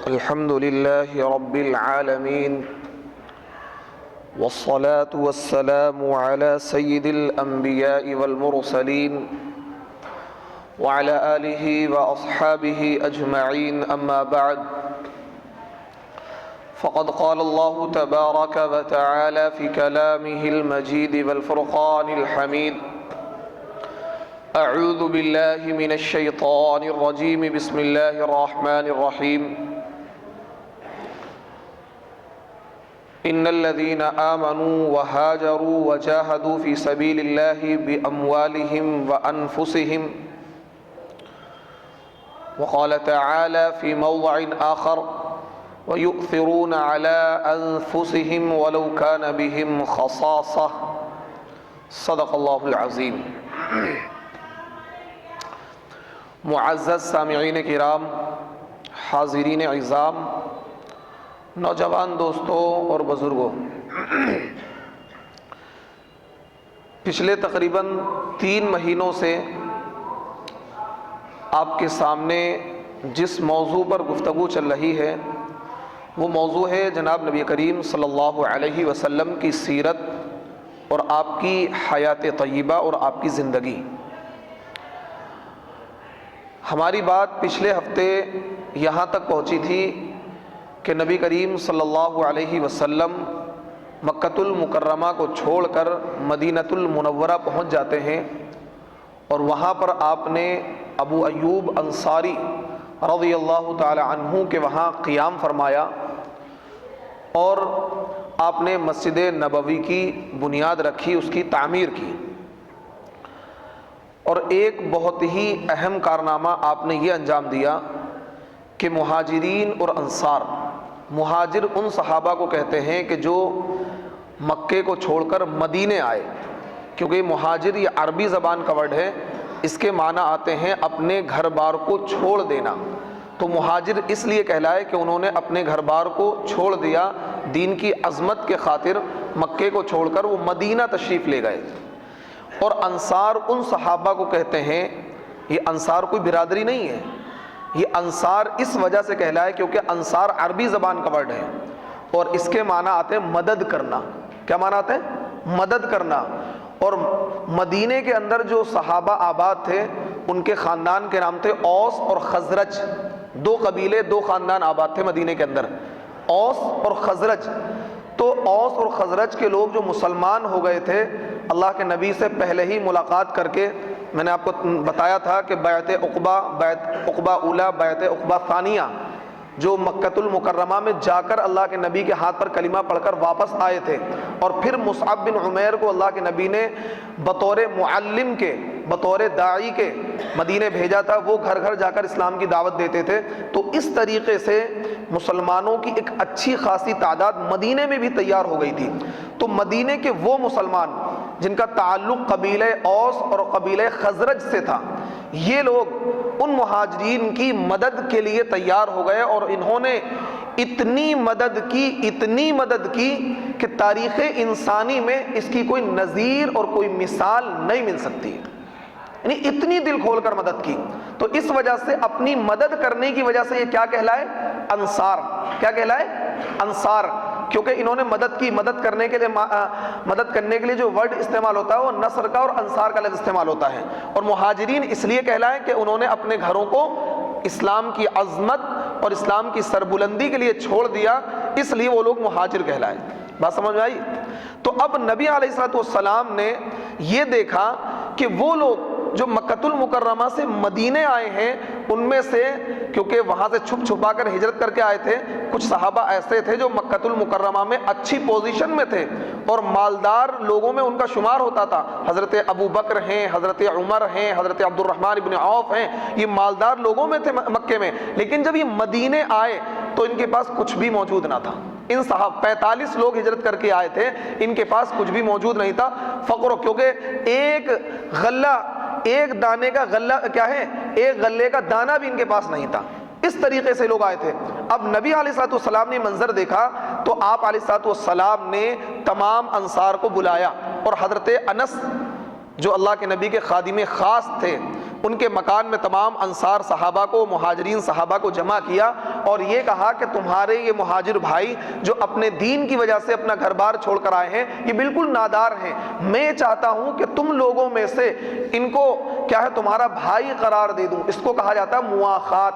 الحمد لله رب العالمين والصلاة والسلام على سيد الأنبياء والمرسلين وعلى آله وأصحابه أجمعين أما بعد فقد قال الله تبارك وتعالى في كلامه المجيد والفرقان الحميد أعوذ بالله من الشيطان الرجيم بسم الله الرحمن الرحيم إن الذين آمنوا وهاجروا وجاهدوا في سبيل الله بأموالهم وأنفسهم وقال تعالى في موضع آخر ويؤثرون على أنفسهم ولو كان بهم خصاصة صدق الله العظيم۔ معزز سامعین کرام، حاضرین عظام، نوجوان دوستوں اور بزرگوں، پچھلے تقریباً 3 مہینوں سے آپ کے سامنے جس موضوع پر گفتگو چل رہی ہے وہ موضوع ہے جناب نبی کریم صلی اللہ علیہ وسلم کی سیرت اور آپ کی حیات طیبہ اور آپ کی زندگی۔ ہماری بات پچھلے ہفتے یہاں تک پہنچی تھی کہ نبی کریم صلی اللہ علیہ وسلم مکۃ المکرمہ کو چھوڑ کر مدینۃ المنورہ پہنچ جاتے ہیں، اور وہاں پر آپ نے ابو ایوب انصاری رضی اللہ تعالی عنہ کے وہاں قیام فرمایا، اور آپ نے مسجد نبوی کی بنیاد رکھی، اس کی تعمیر کی، اور ایک بہت ہی اہم کارنامہ آپ نے یہ انجام دیا کہ مہاجرین اور انصار، مہاجر ان صحابہ کو کہتے ہیں کہ جو مکے کو چھوڑ کر مدینے آئے، کیونکہ مہاجر یہ عربی زبان کا ورڈ ہے، اس کے معنی آتے ہیں اپنے گھر بار کو چھوڑ دینا۔ تو مہاجر اس لیے کہلائے کہ انہوں نے اپنے گھر بار کو چھوڑ دیا، دین کی عظمت کے خاطر مکے کو چھوڑ کر وہ مدینہ تشریف لے گئے۔ اور انصار ان صحابہ کو کہتے ہیں، یہ انصار کوئی برادری نہیں ہے، یہ انصار اس وجہ سے کہلائے کیونکہ انصار عربی زبان کا ورڈ ہے، اور اس کے معنی آتے ہیں مدد کرنا۔ کیا معنی آتے ہیں؟ مدد کرنا۔ اور مدینے کے اندر جو صحابہ آباد تھے ان کے خاندان کے نام تھے اوس اور خزرج، 2 قبیلے 2 خاندان آباد تھے مدینے کے اندر، اوس اور خزرج۔ تو اوس اور خزرج کے لوگ جو مسلمان ہو گئے تھے، اللہ کے نبی سے پہلے ہی ملاقات کر کے، میں نے آپ کو بتایا تھا کہ بیعت عقبہ اولیٰ، بیعت عقبہ ثانیہ، جو مکۃ المکرمہ میں جا کر اللہ کے نبی کے ہاتھ پر کلمہ پڑھ کر واپس آئے تھے، اور پھر مصعب بن عمیر کو اللہ کے نبی نے بطور معلم کے، بطور داعی کے مدینے بھیجا تھا، وہ گھر گھر جا کر اسلام کی دعوت دیتے تھے۔ تو اس طریقے سے مسلمانوں کی ایک اچھی خاصی تعداد مدینے میں بھی تیار ہو گئی تھی۔ تو مدینے کے وہ مسلمان جن کا تعلق قبیلہ اوس اور قبیلہ خزرج سے تھا، یہ لوگ ان مہاجرین کی مدد کے لیے تیار ہو گئے، اور انہوں نے اتنی مدد کی کہ تاریخ انسانی میں اس کی کوئی نظیر اور کوئی مثال نہیں مل سکتی، یعنی اتنی دل کھول کر مدد کی۔ تو اس وجہ سے اپنی مدد کرنے کی وجہ سے یہ کیا کہلائے؟ انصار۔ کیا کہلائے؟ انصار، کیونکہ انہوں نے مدد کرنے کے لیے جو ورڈ استعمال ہوتا ہے وہ نصر کا اور انصار کا لفظ استعمال ہوتا ہے۔ اور مہاجرین اس لیے کہلائے کہ انہوں نے اپنے گھروں کو اسلام کی عظمت اور اسلام کی سربلندی کے لیے چھوڑ دیا، اس لیے وہ لوگ مہاجر کہلائے۔ بات سمجھ میں آئی؟ تو اب نبی علیہ الصلوۃ والسلام نے یہ دیکھا کہ وہ لوگ جو مکۃ المکرمہ سے مدینے آئے ہیں، ان میں سے کیونکہ وہاں سے چھپ چھپا کر ہجرت کر کے آئے تھے، کچھ صحابہ ایسے تھے جو مکۃ المکرمہ میں اچھی پوزیشن میں تھے اور مالدار لوگوں میں ان کا شمار ہوتا تھا۔ حضرت ابو بکر ہیں، حضرت عمر ہیں، حضرت عبد الرحمن ابن عوف ہیں، یہ مالدار لوگوں میں تھے مکے میں، لیکن جب یہ مدینے آئے تو ان کے پاس کچھ بھی موجود نہ تھا۔ ان صحابہ 45 لوگ ہجرت کر کے آئے تھے، ان کے پاس کچھ بھی موجود نہیں تھا، فقر، کیونکہ ایک دانے کا غلہ کیا ہے، ایک غلے کا دانہ بھی ان کے پاس نہیں تھا۔ اس طریقے سے لوگ آئے تھے۔ اب نبی علیہ الصلوۃ والسلام نے منظر دیکھا تو آپ علیہ الصلوۃ والسلام نے تمام انصار کو بلایا، اور حضرت انس جو اللہ کے نبی کے خادم خاص تھے، ان کے مکان میں تمام انصار صحابہ کو، مہاجرین صحابہ کو جمع کیا اور یہ کہا کہ تمہارے یہ مہاجر بھائی جو اپنے دین کی وجہ سے اپنا گھر بار چھوڑ کر آئے ہیں، یہ بالکل نادار ہیں، میں چاہتا ہوں کہ تم لوگوں میں سے ان کو کیا ہے تمہارا بھائی قرار دے دوں۔ اس کو کہا جاتا ہے مواخات۔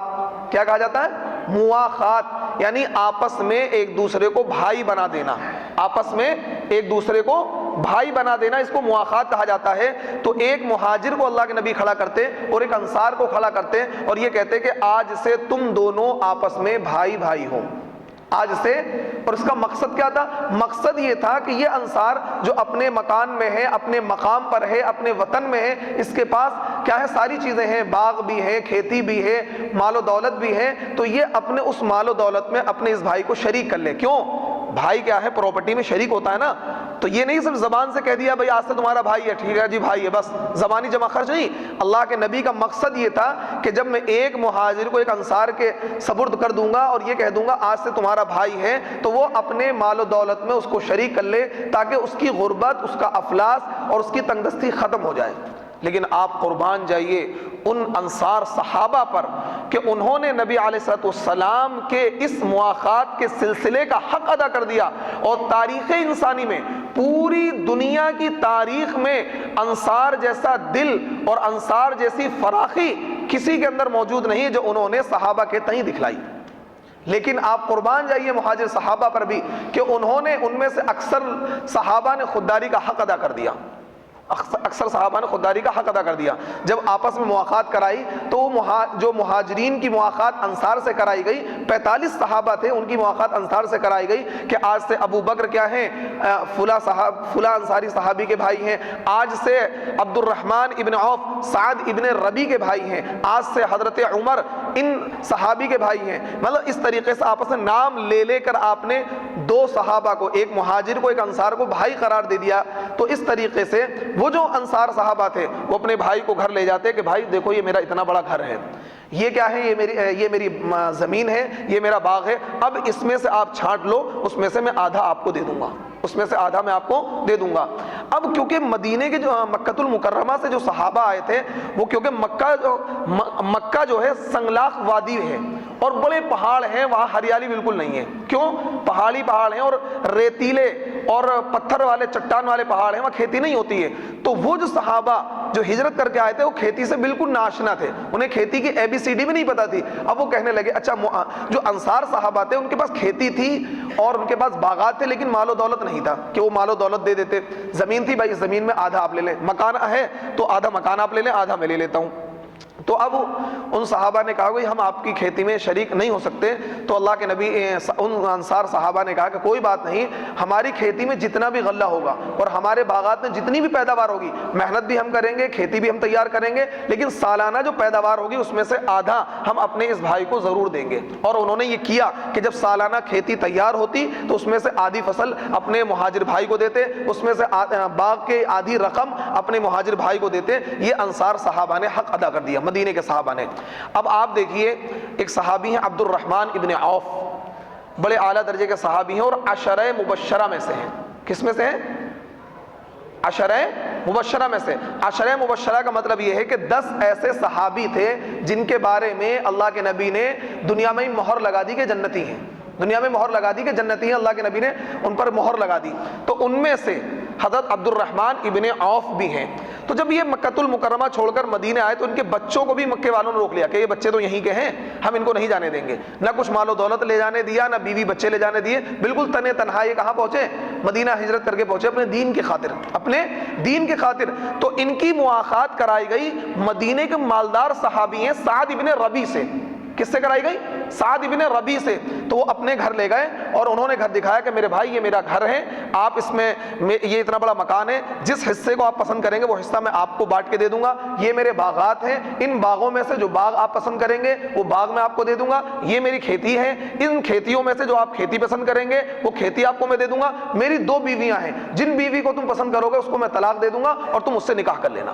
کیا کہا جاتا ہے؟ مواخات، یعنی آپس میں ایک دوسرے کو بھائی بنا دینا، آپس میں ایک دوسرے کو بھائی بنا دینا، اس کو مواخات کہا جاتا ہے۔ تو ایک مہاجر کو اللہ کے نبی کھڑا کرتے اور ایک انصار کو کھڑا کرتے اور یہ کہتے کہ آج سے تم دونوں آپس میں بھائی بھائی ہو، آج سے۔ اور اس کا مقصد کیا تھا؟ مقصد یہ تھا کہ یہ انصار جو اپنے مکان میں ہے، اپنے مقام پر ہے، اپنے وطن میں ہے، اس کے پاس کیا ہے ساری چیزیں ہیں، باغ بھی ہے، کھیتی بھی ہے، مال و دولت بھی ہے، تو یہ اپنے اس مال و دولت میں اپنے اس بھائی کو شریک کر لے۔ کیوں؟ بھائی کیا ہے پراپرٹی میں شریک ہوتا ہے نا، تو یہ نہیں صرف زبان سے کہہ دیا بھائی آج سے تمہارا بھائی ہے، ٹھیک ہے جی بھائی ہے، بس زبانی جمع خرچ نہیں۔ اللہ کے نبی کا مقصد یہ تھا کہ جب میں ایک مہاجر کو ایک انصار کے سپرد کر دوں گا اور یہ کہہ دوں گا آج سے تمہارا بھائی ہے، تو وہ اپنے مال و دولت میں اس کو شریک کر لے تاکہ اس کی غربت، اس کا افلاس اور اس کی تنگدستی ختم ہو جائے۔ لیکن آپ قربان جائیے ان انصار صحابہ پر کہ انہوں نے نبی علیہ الصلوۃ والسلام کے اس مواخات کے سلسلے کا حق ادا کر دیا، اور تاریخ انسانی میں، پوری دنیا کی تاریخ میں انصار جیسا دل اور انصار جیسی فراخی کسی کے اندر موجود نہیں جو انہوں نے صحابہ کے تئیں دکھلائی۔ لیکن آپ قربان جائیے مہاجر صحابہ پر بھی کہ انہوں نے ان میں سے اکثر صحابہ نے خودداری کا حق ادا کر دیا، اکثر صحابہ نے خودداری کا حق ادا کر دیا۔ جب آپس میں مواخات کرائی تو جو مہاجرین کی مواخات انصار سے کرائی گئی، 45 صحابہ تھے، ان کی مواخات انصار سے کرائی گئی کہ آج سے ابو بکر کیا ہیں فلاں انصاری صحابی کے بھائی ہیں، آج سے عبد الرحمن ابن عوف سعد ابن ربی کے بھائی ہیں، آج سے حضرت عمر ان صحابی کے بھائی ہیں۔ مطلب اس طریقے سے آپس میں نام لے لے کر آپ نے دو صحابہ کو، ایک مہاجر کو ایک انصار کو بھائی قرار دے دیا۔ تو اس طریقے سے وہ جو انصار صحابہ تھے وہ اپنے بھائی کو گھر لے جاتے کہ بھائی دیکھو یہ میرا اتنا بڑا گھر ہے، یہ کیا ہے، یہ میری زمین ہے، یہ میرا باغ ہے، اب اس میں سے آپ چھانٹ لو، اس میں سے میں آدھا آپ کو دے دوں گا، اس میں سے آدھا میں آپ کو دے دوں گا۔ اب کیونکہ مدینے کے جو مکہ المکرمہ سے جو صحابہ آئے تھے وہ کیونکہ مکہ جو ہے سنگلاخ وادی ہے اور بڑے پہاڑ ہیں، وہاں ہریالی بالکل نہیں ہے۔ کیوں؟ پہاڑی پہاڑ ہیں اور ریتیلے اور پتھر والے چٹان والے پہاڑ ہیں، وہاں کھیتی نہیں ہوتی ہے۔ تو وہ جو صحابہ جو ہجرت کر کے آئے تھے وہ کھیتی سے بالکل ناآشنا تھے، انہیں کھیتی کی ABCD بھی نہیں پتا تھی۔ اب وہ کہنے لگے اچھا جو انصار صحابہ تھے ان کے پاس کھیتی تھی اور ان کے پاس باغات تھے لیکن مال و دولت نہیں تھا کہ وہ مال و دولت دے دیتے۔ زمین تھی، بھائی زمین میں آدھا آپ لے لیں، مکان ہے تو آدھا مکان آپ لے لیں، آدھا میں لے لیتا ہوں۔ تو اب ان صحابہ نے کہا کہ ہم آپ کی کھیتی میں شریک نہیں ہو سکتے۔ تو اللہ کے نبی ان انصار صحابہ نے کہا کہ کوئی بات نہیں، ہماری کھیتی میں جتنا بھی غلہ ہوگا اور ہمارے باغات میں جتنی بھی پیداوار ہوگی، محنت بھی ہم کریں گے، کھیتی بھی ہم تیار کریں گے، لیکن سالانہ جو پیداوار ہوگی اس میں سے آدھا ہم اپنے اس بھائی کو ضرور دیں گے۔ اور انہوں نے یہ کیا کہ جب سالانہ کھیتی تیار ہوتی تو اس میں سے آدھی فصل اپنے مہاجر بھائی کو دیتے، اس میں سے باغ کے آدھی رقم اپنے مہاجر بھائی کو دیتے۔ یہ انصار صحابہ نے حق ادا کر دیا، مدینے کے صحابہ نے۔ اب آپ دیکھیے ایک صحابی ہیں عبد الرحمن ابن عوف، بڑے اعلیٰ درجے کے صحابی ہیں اور عشرہ مبشرہ میں سے ہیں۔ کس میں سے ہیں؟ عشرہ مبشرہ میں سے۔ عشرہ مبشرہ کا مطلب یہ ہے کہ 10 ایسے صحابی تھے جن کے بارے میں اللہ کے نبی نے دنیا میں مہر لگا دی کہ جنتی ہیں، دنیا میں مہر لگا دی کہ جنتی ہیں، اللہ کے نبی نے ان پر مہر لگا دی۔ تو ان میں سے حضرت عبد الرحمن ابن عوف بھی ہیں۔ تو جب یہ مکہ المکرمہ چھوڑ کر مدینے آئے تو ان کے بچوں کو بھی مکے والوں نے روک لیا کہ یہ بچے تو یہیں کے ہیں، ہم ان کو نہیں جانے دیں گے۔ نہ کچھ مال و دولت لے جانے دیا، نہ بیوی بچے لے جانے دیے، بالکل تنے تنہا یہ کہاں پہنچے؟ مدینہ ہجرت کر کے پہنچے اپنے دین کی خاطر، اپنے دین کی خاطر۔ تو ان کی مواخات کرائی گئی مدینے کے مالدار صحابی ہیں سعد ابن ربی سے۔ کس سے کرائی گئی؟ سعد ابن ربی سے۔ تو وہ اپنے گھر لے گئے اور انہوں نے گھر دکھایا کہ میرے بھائی یہ میرا گھر ہے، آپ اس میں یہ اتنا بڑا مکان ہے، جس حصے کو آپ پسند کریں گے وہ حصہ میں آپ کو بانٹ کے دے دوں گا، یہ میرے باغات ہیں، ان باغوں میں سے جو باغ آپ پسند کریں گے وہ باغ میں آپ کو دے دوں گا، یہ میری کھیتی ہے، ان کھیتیوں میں سے جو آپ کھیتی پسند کریں گے وہ کھیتی آپ کو میں دے دوں گا، میری 2 بیویاں ہیں، جن بیوی کو تم پسند کرو گے اس کو میں طلاق دے دوں گا اور تم اس سے نکاح کر لینا۔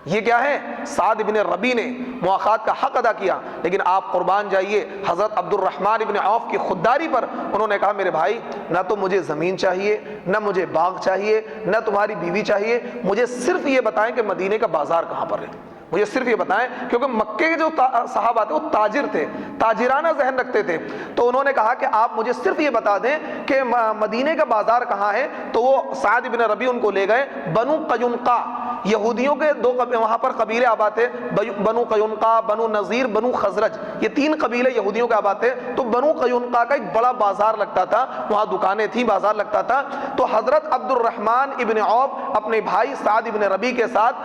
یہ کیا ہے؟ سعد بن ربی نے مواخات کا حق ادا کیا، لیکن آپ قربان جائیے حضرت عبد الرحمن بن عوف کی خودداری پر انہوں نے کہا میرے بھائی نہ تو مجھے زمین چاہیے، نہ مجھے باغ چاہیے، نہ تمہاری بیوی چاہیے، مجھے صرف یہ بتائیں کہ مدینے کا بازار کہاں پر ہے، مجھے صرف یہ بتائیں، کیونکہ مکے کے جو صحابہ تھے وہ تاجر تھے، تاجرانہ ذہن رکھتے تھے، تو انہوں نے کہا کہ آپ مجھے صرف یہ بتا دیں کہ مدینے کا بازار کہاں ہے، تو وہ سعد بن ربی ان کو لے گئے بنو قینقاع، یہودیوں کے وہاں پر قبیلے آباد تھے، بنو قینقاع، بنو نذیر، بنو خزرج، یہ 3 قبیلے یہودیوں کے آباد تھے، تو بنو قینقاع کا ایک بڑا بازار لگتا تھا، وہاں دکانیں تھیں، بازار لگتا تھا، تو حضرت عبد الرحمن ابن عوف اپنے بھائی سعد بن ربی کے ساتھ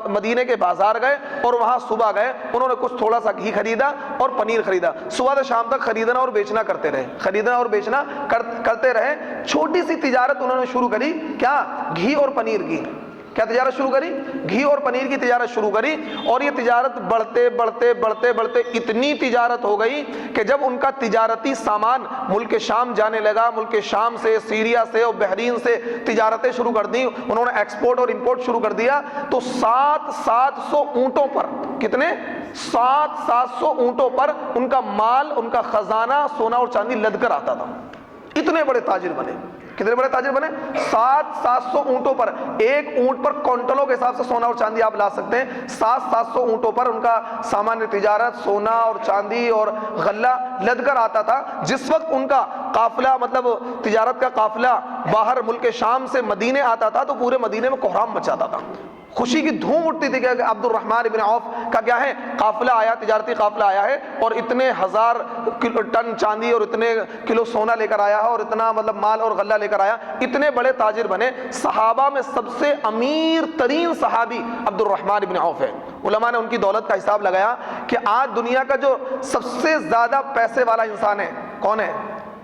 مدینے کے بازار گئے، اور وہاں صبح گئے، انہوں نے کچھ تھوڑا سا گھی خریدا اور پنیر خریدا، صبح سے شام تک خریدنا اور بیچنا کرتے رہے، خریدنا اور بیچنا کرتے رہے، چھوٹی سی تجارت انہوں نے شروع کری، کیا؟ گھی اور پنیر کی، کیا تجارت شروع کری؟ گھی اور پنیر کی تجارت شروع کری، اور یہ تجارت بڑھتے بڑھتے بڑھتے بڑھتے اتنی تجارت ہو گئی کہ جب ان کا تجارتی سامان ملک شام جانے لگا، ملک شام سے، سیریا سے اور بحرین سے تجارتیں شروع کر دی، انہوں نے ایکسپورٹ اور امپورٹ شروع کر دیا، تو 700 اونٹوں پر، کتنے؟ 700 اونٹوں پر ان کا مال، ان کا خزانہ سونا اور چاندی لد کر آتا تھا، اتنے بڑے تاجر بنے، کتنے بڑے تاجر بنے؟ 700 اونٹوں پر، ایک اونٹ پر کونٹلوں کے حساب سے سونا اور چاندی آپ لا سکتے ہیں، 700 اونٹوں پر ان کا سامان تجارت، سونا اور چاندی اور غلہ لد کر آتا تھا۔ جس وقت ان کا قافلہ، مطلب تجارت کا قافلہ باہر ملک شام سے مدینے آتا تھا تو پورے مدینے میں کوہرام مچاتا تھا، خوشی کی دھوم اٹھتی تھی کہ عبد الرحمن بن عوف کا کیا ہے؟ قافلہ آیا، تجارتی قافلہ آیا ہے، اور اتنے 1000 ٹن چاندی اور اتنے کلو سونا لے کر آیا ہے، اور اتنا مطلب مال اور غلہ لے کر آیا، اتنے بڑے تاجر بنے۔ صحابہ میں سب سے امیر ترین صحابی عبد الرحمن بن عوف ہے۔ علماء نے ان کی دولت کا حساب لگایا کہ آج دنیا کا جو سب سے زیادہ پیسے والا انسان ہے کون ہے؟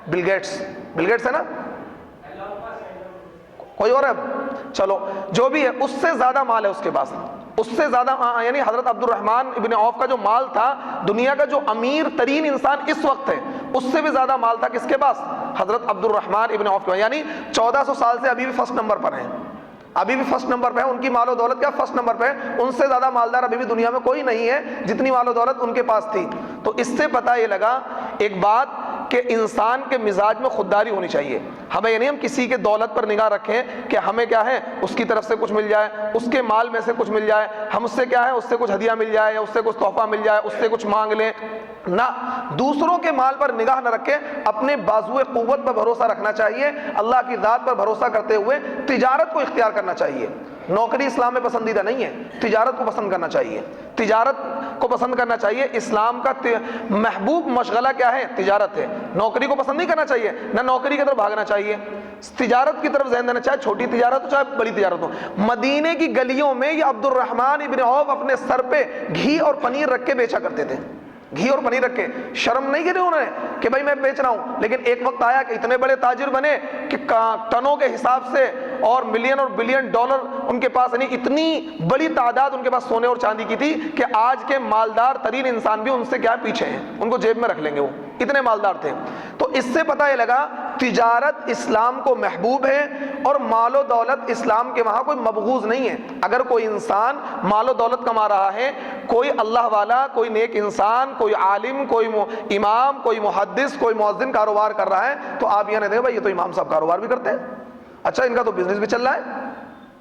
بل گیٹس، بل گیٹس ہے نا؟ کوئی اور ہے؟ چلو جو بھی ہے، اس سے زیادہ مال ہے اس کے پاس، اس سے زیادہ، یعنی حضرت عبد الرحمن ابن عوف کا جو مال تھا، دنیا کا جو امیر ترین انسان اس وقت ہے، اس سے بھی زیادہ مال تھا کس کے پاس؟ حضرت عبد الرحمن ابن عوف کے پاس، یعنی 1400 سال سے ابھی بھی فرسٹ نمبر پر ہیں، ابھی بھی فرسٹ نمبر پہ ہے، ان کی مال و دولت کیا فرسٹ نمبر پہ ہے، ان سے زیادہ مالدار ابھی بھی دنیا میں کوئی نہیں ہے جتنی مال و دولت ان کے پاس تھی۔ تو اس سے پتہ یہ لگا ایک بات کہ انسان کے مزاج میں خودداری ہونی چاہیے، ہمیں یعنی ہم کسی کے دولت پر نگاہ رکھیں کہ ہمیں کیا ہے اس کی طرف سے کچھ مل جائے، اس کے مال میں سے کچھ مل جائے، ہم اس سے کیا ہے اس سے کچھ ہدیہ مل جائے، یا اس سے کچھ تحفہ مل جائے، اس سے کچھ مانگ لیں، نہ، دوسروں کے مال پر نگاہ نہ رکھیں، اپنے بازو قوت پر بھروسہ رکھنا چاہیے، اللہ کی ذات پر بھروسہ کرتے ہوئے تجارت کو اختیار کرنا چاہیے۔ نوکری اسلام میں پسندیدہ نہیں ہے، تجارت کو پسند کرنا چاہیے، تجارت کو پسند کرنا چاہیے۔ اسلام کا محبوب مشغلہ کیا ہے؟ تجارت ہے۔ نوکری کو پسند نہیں کرنا چاہیے، نہ نوکری کی طرف بھاگنا چاہیے، تجارت کی طرف ذہن دینا، چاہے چھوٹی تجارت ہو چاہے بڑی تجارت ہو۔ مدینے کی گلیوں میں یہ عبد الرحمن ابن عوف اپنے سر پہ گھی اور پنیر رکھ کے بیچا کرتے تھے، گھی اور پنیر رکھ کے، شرم نہیں کی انہوں نے کہ بھائی میں بیچ رہا ہوں، لیکن ایک وقت آیا کہ اتنے بڑے تاجر بنے کہ ٹنوں کے حساب سے اور ملین اور بلین ڈالر ان کے پاس، یعنی اتنی بڑی تعداد ان کے پاس سونے اور چاندی کی تھی کہ آج کے مالدار ترین انسان بھی ان سے کیا پیچھے ہیں، ان کو جیب میں رکھ لیں گے، وہ اتنے مالدار تھے۔ تو اس سے پتہ یہ لگا تجارت اسلام کو محبوب ہے، اور مال و دولت اسلام کے وہاں کوئی مبغوض نہیں ہے۔ اگر کوئی انسان مال و دولت کما رہا ہے، کوئی اللہ والا، کوئی نیک انسان، کوئی عالم، کوئی امام، کوئی محدث، کوئی مؤذن کاروبار کر رہا ہے، تو آپ یہ نہیں دیکھیں بھائی یہ تو امام صاحب کاروبار بھی کرتے ہیں، اچھا ان کا تو بزنس بھی چل رہا ہے۔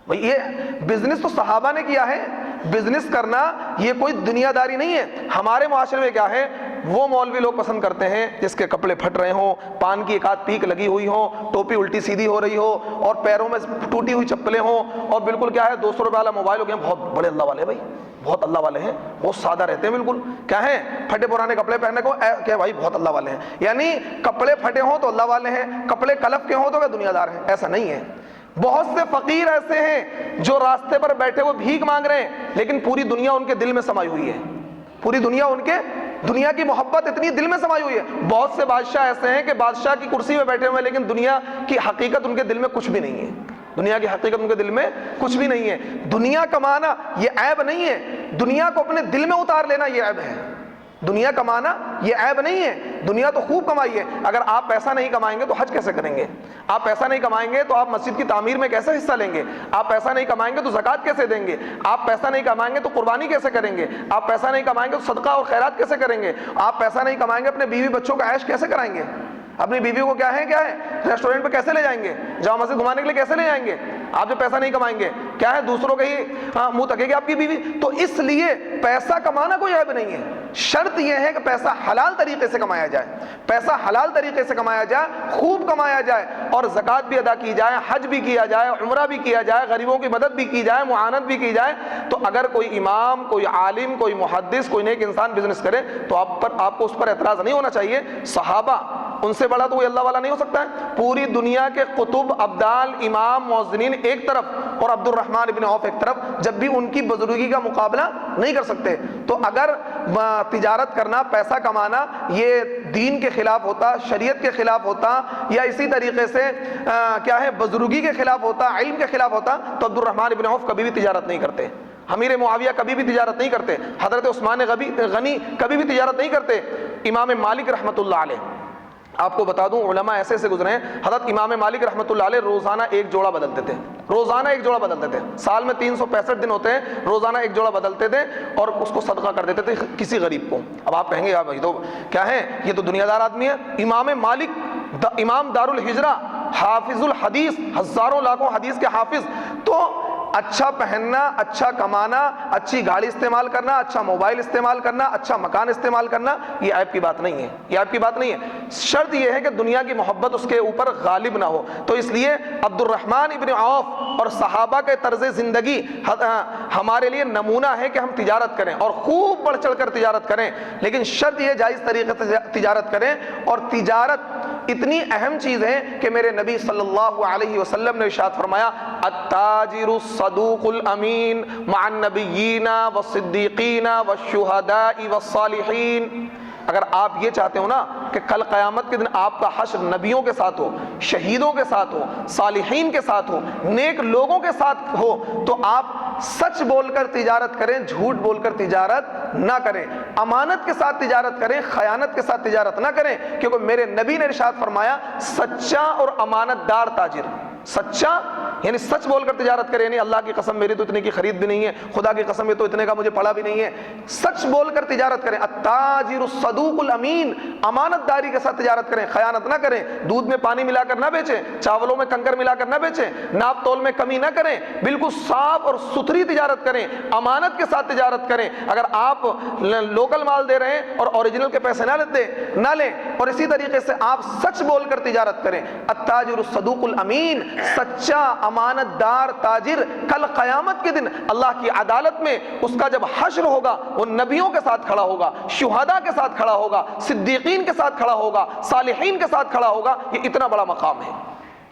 بھائی یہ بزنس تو صحابہ نے کیا ہے، بزنس کرنا یہ کوئی دنیا داری نہیں ہے۔ ہمارے معاشرے میں کیا ہے، وہ مولوی لوگ پسند کرتے ہیں جس کے کپڑے پھٹ رہے ہوں، پان کی ایک آدھ پیک لگی ہوئی ہو، ٹوپی الٹی سیدھی ہو رہی ہو، اور پیروں میں ٹوٹی ہوئی چپلیں ہوں، اور بالکل کیا ہے 200 روپے والا موبائل ہو گیا، بہت بڑے اللہ والے بھائی، بہت اللہ والے ہیں، بہت سادہ رہتے ہیں، بالکل کیا ہے پھٹے پرانے کپڑے پہننے کو کیا بھائی بہت اللہ والے ہیں، یعنی کپڑے پھٹے ہوں تو اللہ والے ہیں، کپڑے کلف کے ہوں تو وہ دنیا دار ہیں، ایسا نہیں ہے۔ بہت سے فقیر ایسے ہیں جو راستے پر بیٹھے ہوئے بھیک مانگ رہے ہیں، لیکن پوری دنیا ان کے دل میں سمائی ہوئی ہے، پوری دنیا ان کے دنیا کی محبت اتنی دل میں سمائی ہوئی ہے۔ بہت سے بادشاہ ایسے ہیں کہ بادشاہ کی کرسی میں بیٹھے ہوئے، لیکن دنیا کی حقیقت ان کے دل میں کچھ بھی نہیں ہے، دنیا کی حقیقت ان کے دل میں کچھ بھی نہیں ہے۔ دنیا کمانا یہ عیب نہیں ہے، دنیا کو اپنے دل میں اتار لینا یہ عیب ہے، دنیا کمانا یہ عیب نہیں ہے، دنیا تو خوب کمائیے۔ اگر آپ پیسہ نہیں کمائیں گے تو حج کیسے کریں گے؟ آپ پیسہ نہیں کمائیں گے تو آپ مسجد کی تعمیر میں کیسے حصہ لیں گے؟ آپ پیسہ نہیں کمائیں گے تو زکوٰۃ کیسے دیں گے؟ آپ پیسہ نہیں کمائیں گے تو قربانی کیسے کریں گے؟ آپ پیسہ نہیں کمائیں گے تو صدقہ اور خیرات کیسے کریں گے؟ آپ پیسہ نہیں کمائیں گے اپنے بیوی بچوں کا عیش کیسے کرائیں گے؟ اپنی بیوی کو کیا ہے ریسٹورنٹ پہ کیسے لے جائیں گے؟ جامع مسجد گھمانے کے لیے کیسے لے جائیں گے؟ آپ جو پیسہ نہیں کمائیں گے کیا ہے دوسروں کے ہی منہ تکے گی آپ کی بیوی۔ تو اس لیے پیسہ کمانا کوئی عیب نہیں ہے، شرط یہ ہے کہ پیسہ حلال طریقے سے کمایا جائے، پیسہ حلال طریقے سے کمایا جائے، خوب کمایا جائے، اور زکوٰۃ بھی ادا کی جائے، حج بھی کیا جائے، عمرہ بھی کیا جائے، غریبوں کی مدد بھی کی جائے، معاونت بھی کی جائے۔ تو اگر کوئی امام، کوئی عالم، کوئی محدث، کوئی نیک انسان بزنس کرے تو آپ کو اس پر اعتراض نہیں ہونا چاہیے۔ صحابہ، ان سے بڑا تو کوئی اللہ والا نہیں ہو سکتا ہے۔ پوری دنیا کے قطب، ابدال، امام، مؤذنین ایک طرف اور عبد الرحمن ابن عوف ایک طرف، جب بھی ان کی بزرگی کا مقابلہ نہیں کر سکتے۔ تو اگر تجارت کرنا، پیسہ کمانا یہ دین کے خلاف ہوتا، شریعت کے خلاف ہوتا، یا اسی طریقے سے بزرگی کے خلاف ہوتا، علم کے خلاف ہوتا، تو عبد الرحمن ابن عوف کبھی بھی تجارت نہیں کرتے، امیر معاویہ کبھی بھی تجارت نہیں کرتے، حضرت عثمان غنی کبھی بھی تجارت نہیں کرتے، امام مالک رحمۃ اللہ علیہ، آپ کو بتا دوں علماء ایسے سے گزرے ہیں، حضرت امام مالک رحمۃ اللہ علیہ روزانہ ایک جوڑا بدلتے تھے، روزانہ ایک جوڑا بدلتے تھے، سال میں 365 دن ہوتے ہیں، روزانہ ایک جوڑا بدلتے تھے اور اس کو صدقہ کر دیتے تھے کسی غریب کو۔ اب آپ کہیں گے یار بھائی تو کیا ہے، یہ تو دنیا دار آدمی ہے۔ امام مالک امام دار الہجرہ، حافظ الحدیث، ہزاروں لاکھوں حدیث کے حافظ، تو اچھا پہننا، اچھا کمانا، اچھی گاڑی استعمال کرنا، اچھا موبائل استعمال کرنا، اچھا مکان استعمال کرنا، یہ عیب کی بات نہیں ہے، یہ عیب کی بات نہیں ہے۔ شرط یہ ہے کہ دنیا کی محبت اس کے اوپر غالب نہ ہو۔ تو اس لیے عبد الرحمن ابن عوف اور صحابہ کے طرز زندگی ہمارے لیے نمونہ ہے کہ ہم تجارت کریں اور خوب بڑھ چڑھ کر تجارت کریں، لیکن شرط یہ جائز طریقے سے تجارت کریں۔ اور تجارت اتنی اہم چیز ہے کہ میرے نبی صلی اللہ علیہ وسلم نے ارشاد فرمایا، التاجر الصدوق الامین مع النبیین والصدیقین والشہداء والصالحین۔ اگر آپ یہ چاہتے ہو نا کہ کل قیامت کے دن آپ کا حشر نبیوں کے ساتھ ہو، شہیدوں کے ساتھ ہو، صالحین کے ساتھ ہو، نیک لوگوں کے ساتھ ہو، تو آپ سچ بول کر تجارت کریں، جھوٹ بول کر تجارت نہ کریں، امانت کے ساتھ تجارت کریں، خیانت کے ساتھ تجارت نہ کریں، کیونکہ میرے نبی نے ارشاد فرمایا سچا اور امانت دار تاجر، سچا یعنی سچ بول کر تجارت کرے، یعنی اللہ کی قسم میری تو اتنے کی خرید بھی نہیں ہے، خدا کی قسم یہ تو اتنے کا مجھے پڑا بھی نہیں ہے، سچ بول کر تجارت کریں۔ التاجر الصدوق الامین، امانت داری کے ساتھ تجارت کریں، خیانت نہ کریں، دودھ میں پانی ملا کر نہ بیچیں، چاولوں میں کنکر ملا کر نہ بیچیں، ناپ تول میں کمی نہ کریں، بالکل صاف اور ستھری تجارت کریں، امانت کے ساتھ تجارت کریں۔ اگر آپ لوکل مال دے رہے ہیں اور اوریجنل کے پیسے نہ لیں، اور اسی طریقے سے آپ سچ بول کر تجارت کریں۔ التاجر الصدوق الامین، سچا امانت دار تاجر کل قیامت کے دن اللہ کی عدالت میں اس کا جب حشر ہوگا وہ نبیوں کے ساتھ کھڑا ہوگا، شہداء کے ساتھ کھڑا ہوگا، صدیقین کے ساتھ کھڑا ہوگا، صالحین کے ساتھ کھڑا ہوگا۔ یہ اتنا بڑا مقام ہے،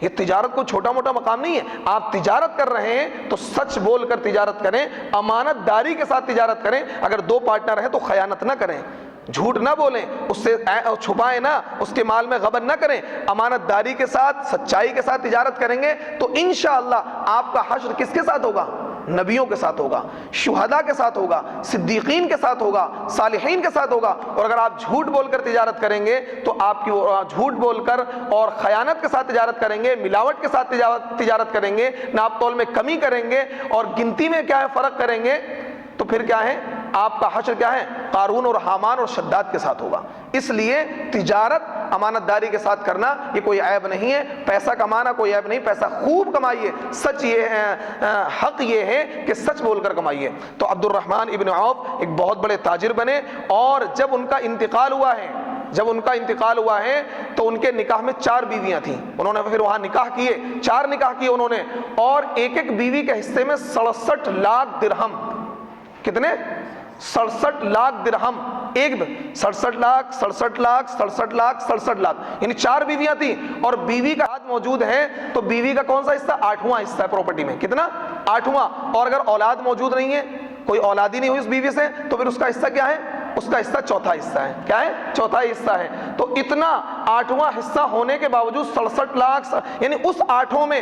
یہ تجارت کو چھوٹا موٹا مقام نہیں ہے۔ آپ تجارت کر رہے ہیں تو سچ بول کر تجارت کریں، امانت داری کے ساتھ تجارت کریں، اگر دو پارٹنر ہیں تو خیانت نہ کریں، جھوٹ نہ بولیں، اس سے چھپائیں نہ، اس کے مال میں غبن نہ کریں، امانت داری کے ساتھ، سچائی کے ساتھ تجارت کریں گے تو انشاءاللہ آپ کا حشر کس کے ساتھ ہوگا؟ نبیوں کے ساتھ ہوگا، شہداء کے ساتھ ہوگا، صدیقین کے ساتھ ہوگا، صالحین کے ساتھ ہوگا۔ اور اگر آپ جھوٹ بول کر تجارت کریں گے تو آپ کی جھوٹ بول کر اور خیانت کے ساتھ تجارت کریں گے، ملاوٹ کے ساتھ تجارت کریں گے، ناپ تول میں کمی کریں گے اور گنتی میں کیا ہے فرق کریں گے، تو پھر کیا ہے آپ کا حشر کیا ہے؟ قارون اور حامان اور شداد کے ساتھ ہوگا۔ اس لیے تجارت امانت داری کے ساتھ کرنا یہ کوئی عیب نہیں ہے، پیسہ کمانا کوئی عیب نہیں، پیسہ خوب کمائیے، سچ یہ حق یہ ہے کہ سچ بول کر کمائیے۔ تو عبد الرحمن ابن عوف ایک بہت بڑے تاجر بنے، اور جب ان کا انتقال ہوا ہے تو ان کے نکاح میں 4 بیویاں تھیں، انہوں نے پھر وہاں نکاح کیے، 4 نکاح کیے انہوں نے، اور ایک ایک بیوی کے حصے میں 67 لاکھ درہم، کتنے؟ 67 لاکھ درہم، 67 لاکھ، یعنی 4 بیویاں تھیں، اور بیوی کا ہاتھ موجود ہے تو بیوی کا کون سا حصہ؟ 8واں حصہ ہے پراپرٹی میں، کتنا؟ 8واں۔ اور اگر اولاد موجود نہیں ہے، کوئی اولاد ہی نہیں ہوئی اس بیوی سے، تو پھر اس کا حصہ کیا ہے؟ اس کا حصہ چوتھا حصہ ہے، کیا ہے؟ چوتھا حصہ ہے۔ تو اتنا 8واں حصہ ہونے کے باوجود 67 لاکھ، یعنی اس 8 میں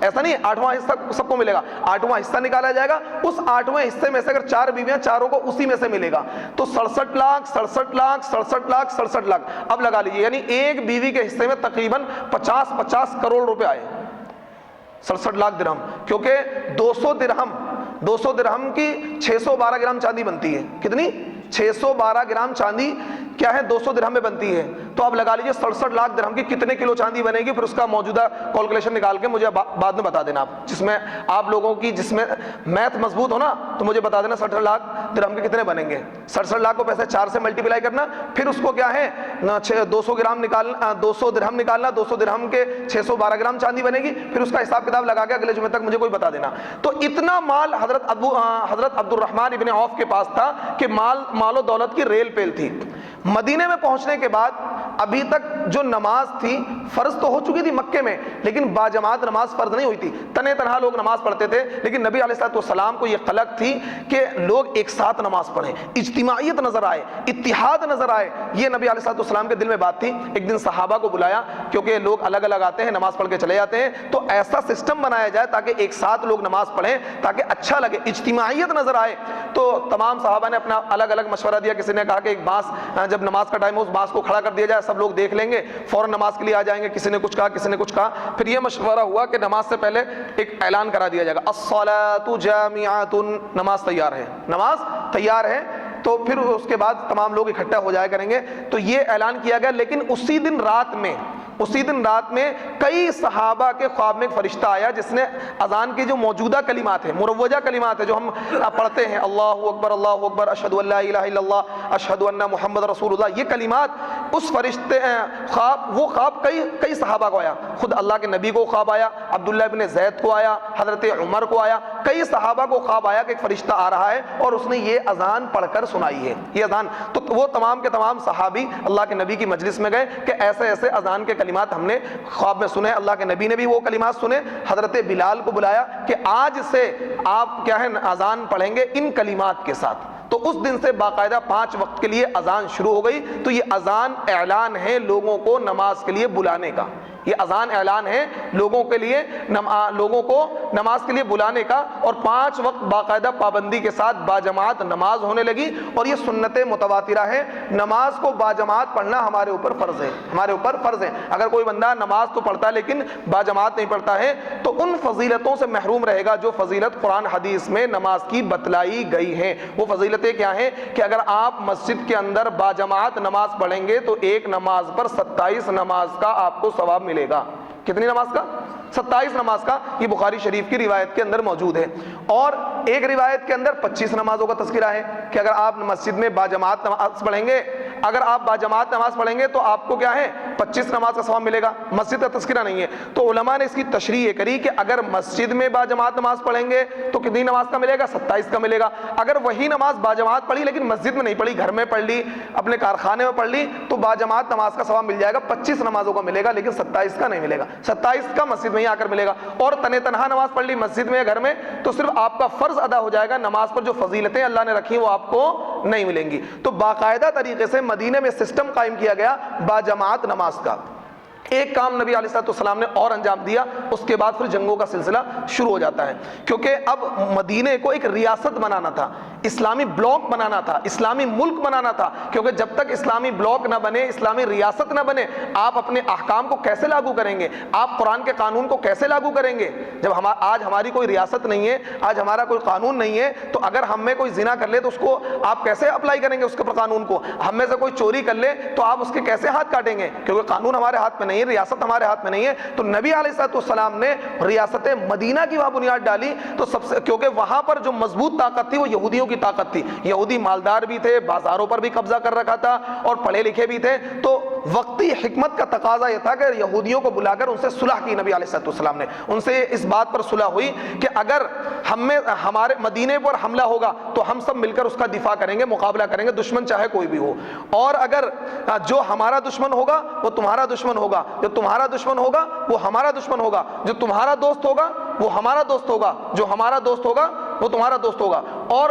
ایسا نہیں ہے 8واں حصہ سب کو ملے گا، 8واں حصہ نکالا جائے گا، اس 8ویں حصے میں سے اگر 4 بیویاں، چاروں کو اسی میں سے ملے گا، تو 67 لاکھ 67 لاکھ 67 لاکھ 67 لاکھ اب لگا لیجیے، یعنی ایک بیوی کے حصے میں تقریباً 50 کروڑ روپے آئے، 67 لاکھ درہم، کیونکہ 200 درہم کی 612 گرام چاندی بنتی ہے، کتنی؟ 612 گرام چاندی کیا ہے 200 درہم میں بنتی ہے، تو اب لگا لیجیے 67 لاکھ درہم کی کتنے کلو چاندی بنے گی، پھر اس کا موجودہ کیلکولیشن نکال کے مجھے بعد میں بتا دینا، آپ جس میں آپ لوگوں کی جس میں میتھ مضبوط ہو نا تو مجھے بتا دینا 67 لاکھ درہم کے کتنے بنیں گے، 67 لاکھ کو پیسے 4 سے ملٹیپلائی کرنا، پھر اس کو کیا ہے 200 گرام نکالنا، 200 درہم نکالنا، 200 درہم کے 612 گرام چاندی بنے گی، پھر اس کا حساب کتاب لگا کے اگلے جمعے تک مجھے کوئی بتا دینا۔ تو اتنا مال حضرت عبد الرحمن ابن عوف کے پاس تھا کہ مال و دولت کی ریل پیل تھی۔ مدینے میں پہنچنے کے بعد ابھی تک جو نماز تھی فرض تو ہو چکی تھی مکے میں، لیکن باجماعت نماز فرض نہیں ہوئی تھی، تنہا تنہا لوگ نماز پڑھتے تھے، لیکن نبی علیہ الصلوۃ والسلام کو یہ خلق تھی کہ لوگ ایک ساتھ نماز پڑھیں، اجتماعیت نظر آئے، اتحاد نظر آئے، یہ نبی علیہ الصلوۃ والسلام کے دل میں بات تھی۔ ایک دن صحابہ کو بلایا، کیونکہ لوگ الگ الگ آتے ہیں نماز پڑھ کے چلے جاتے ہیں، تو ایسا سسٹم بنایا جائے تاکہ ایک ساتھ لوگ نماز پڑھیں، تاکہ اچھا لگے، اجتماعیت نظر آئے۔ تو تمام صحابہ نے اپنا الگ الگ مشورہ دیا، کسی نے کہا کہ ایک بانس جب نماز کا ٹائم ہو اس بانس کو کھڑا کر دیا جائے، سب لوگ دیکھ لیں گے، فوراً نماز کے لیے آ جائیں گے، کسی نے کچھ کہا، کسی نے کچھ کہا، پھر یہ مشورہ ہوا کہ نماز سے پہلے ایک اعلان کرا دیا جائے گا، الصلاۃ جامعۃ، نماز تیار ہے، نماز تیار ہے، تو پھر اس کے بعد تمام لوگ اکٹھا ہو جایا کریں گے، تو یہ اعلان کیا گیا۔ لیکن اسی دن رات میں کئی صحابہ کے خواب میں ایک فرشتہ آیا جس نے اذان کی جو موجودہ کلمات ہیں، مروجہ کلمات ہیں جو ہم پڑھتے ہیں، اللہ اکبر اشہد ان لا الہ الا اللہ اشہد ان محمد رسول اللہ، یہ کلمات اس فرشتے وہ خواب کئی صحابہ کو آیا، خود اللہ کے نبی کو خواب آیا، عبداللہ ابن زید کو آیا، حضرت عمر کو آیا، کئی صحابہ کو خواب آیا کہ ایک فرشتہ آ رہا ہے اور اس نے یہ اذان پڑھ کر سنائی ہے، یہ اذان۔ تو وہ تمام کے تمام صحابی اللہ کے نبی کی مجلس میں گئے کہ ایسے ایسے اذان کے کلمات ہم نے خواب میں سنے، اللہ کے نبی نے بھی وہ کلمات سنے۔ حضرت بلال کو بلایا کہ آج سے آپ کیا ہے اذان پڑھیں گے ان کلمات کے ساتھ، تو اس دن سے باقاعدہ 5 وقت کے لیے اذان شروع ہو گئی۔ تو یہ اذان اعلان ہے لوگوں کو نماز کے لیے بلانے کا، یہ اذان اعلان ہے لوگوں کو نماز کے لیے بلانے کا، اور 5 وقت باقاعدہ پابندی کے ساتھ باجماعت نماز ہونے لگی، اور یہ سنت متواترہ ہے۔ نماز کو باجماعت پڑھنا ہمارے اوپر فرض ہے، اگر کوئی بندہ نماز تو پڑھتا ہے لیکن باجماعت نہیں پڑھتا ہے تو ان فضیلتوں سے محروم رہے گا جو فضیلت قرآن حدیث میں نماز کی بتلائی گئی ہیں۔ وہ فضیلتیں کیا ہیں کہ اگر آپ مسجد کے اندر باجماعت نماز پڑھیں گے تو ایک نماز پر 27 نماز کا آپ کو ثواب ملے گا۔ کتنی نماز کا؟ 27 نماز کا، یہ بخاری شریف کی روایت کے اندر موجود ہے۔ اور ایک روایت کے اندر 25 نمازوں کا تذکرہ ہے کہ اگر آپ مسجد میں باجماعت نماز پڑھیں گے، تو آپ کو کیا ہے 25 نماز کا ثواب ملے گا، مسجد کا تذکرہ نہیں ہے۔ تو علماء نے اس کی تشریح کری کہ اگر مسجد میں باجماعت نماز پڑھیں گے تو کتنی نماز کا ملے گا؟ 27 کا ملے گا۔ اگر وہی نماز باجماعت پڑھی لیکن مسجد میں نہیں پڑھی، گھر میں پڑھ لی، اپنے کارخانے میں پڑھ لی، تو باجماعت نماز کا ثواب مل جائے گا، 25 نمازوں کا ملے گا، لیکن 27 کا نہیں ملے گا، 27 کا مسجد میں ہی آ کر ملے گا۔ اور تنہا نماز پڑھ لی مسجد میں یا گھر میں تو صرف آپ کا فرض ادا ہو جائے گا، نماز پر جو فضیلتیں اللہ نے رکھی وہ آپ کو نہیں ملیں گی۔ تو باقاعدہ طریقے سے مدینے میں سسٹم قائم کیا گیا باجماعت نماز کا۔ ایک کام نبی علیہ الصلوۃ والسلام نے اور انجام دیا، اس کے بعد پھر جنگوں کا سلسلہ شروع ہو جاتا ہے، کیونکہ اب مدینے کو ایک ریاست بنانا تھا، اسلامی بلاک بنانا تھا، اسلامی ملک بنانا تھا، کیونکہ جب تک اسلامی بلاک نہ بنے، اسلامی ریاست نہ بنے، آپ اپنے احکام کو کیسے لاگو کریں گے؟ آپ قرآن کے قانون کو کیسے لاگو کریں گے؟ جب آج ہماری کوئی ریاست نہیں ہے، آج ہمارا کوئی قانون نہیں ہے، تو اگر ہم میں کوئی زنا کر لے تو اس کو آپ کیسے اپلائی کریں گے اس کے قانون کو؟ ہم میں سے کوئی چوری کر لے تو آپ اس کے کیسے ہاتھ کاٹیں گے؟ کیونکہ قانون ہمارے ہاتھ میں نہیں ہے، ریاست ہمارے ہاتھ میں نہیں ہے۔ تو نبی علیہ الصلوۃ والسلام نے ریاست مدینہ کی وہاں بنیاد ڈالی، تو کیونکہ وہاں پر جو مضبوط طاقت تھی وہ یہودیوں کی طاقت تھی، یہودی مالدار بھی تھے، بازاروں پر بھی قبضہ کر رکھا تھا اور پڑھے لکھے بھی تھے، تو وقتی حکمت کا تقاضا یہ تھا کہ یہودیوں کو بلا کر ان سے صلح کی نبی علیہ الصلوۃ والسلام نے، ان سے اس بات پر صلح ہوئی کہ اگر ہمارے مدینے پر حملہ ہوگا تو ہم سب مل کر اس کا دفاع کریں گے، مقابلہ کریں گے، دشمن چاہے کوئی بھی ہو، اور اگر جو ہمارا دشمن ہوگا وہ تمہارا دشمن ہوگا، جو تمہارا دشمن ہوگا وہ ہمارا دشمن ہوگا، جو تمہارا دوست ہوگا وہ ہمارا دوست ہوگا، جو ہمارا دوست ہوگا وہ تمہارا دوست ہوگا، اور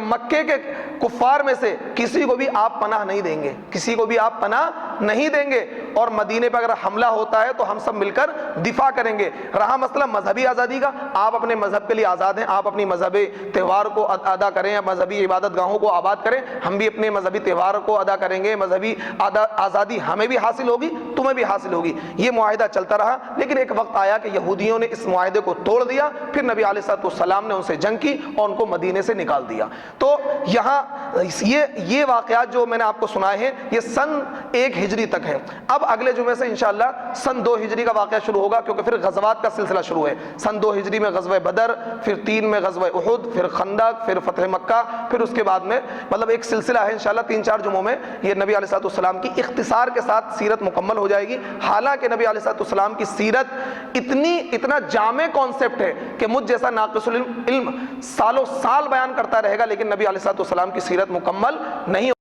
مکے کے کفار میں سے کسی کو بھی آپ پناہ نہیں دیں گے، کسی کو بھی آپ پناہ نہیں دیں گے، اور مدینے پر اگر حملہ ہوتا ہے تو ہم سب مل کر دفاع کریں گے۔ رہا مسئلہ مذہبی آزادی کا، آپ اپنے مذہب کے لیے آزاد ہیں، آپ اپنی مذہبی تہوار کو ادا کریں یا مذہبی عبادت گاہوں کو آباد کریں، ہم بھی اپنے مذہبی تہوار کو ادا کریں گے، مذہبی آزادی ہمیں بھی حاصل ہوگی، تمہیں بھی حاصل ہوگی۔ یہ معاہدہ چلتا رہا، لیکن ایک وقت آیا کہ یہودیوں نے اس معاہدے کو توڑ دیا، پھر نبی علیہ الصلوۃ والسلام نے ان سے جنگ کی اور ان کو مدینے سے نکال دیا۔ تو یہاں یہ واقعات جو میں نے آپ کو سنائے ہیں یہ سن 1 ہجری تک ہے۔ اب اگلے جمعے سے انشاءاللہ سن 2 ہجری کا واقعہ شروع ہوگا، کیونکہ پھر غزوات کا سلسلہ شروع ہے۔ سن 2 ہجری میں غزوہ بدر، پھر 3 میں غزوہ احد، پھر خندق، پھر فتح مکہ، پھر اس کے بعد میں مطلب ایک سلسلہ ہے انشاءاللہ 3-4 جمعوں میں یہ نبی علیہ الصلوۃ والسلام کی اختصار کے ساتھ سیرت مکمل ہو جائے گی۔ حالانکہ نبی علیہ الصلوۃ والسلام کی سیرت اتنا جامع کانسیپٹ ہے کہ مجھ جیسا ناقص العلم سالوں سال بیان کرتا رہے گا، لیکن نبی علیہ الصلوۃ والسلام کی سیرت مکمل نہیں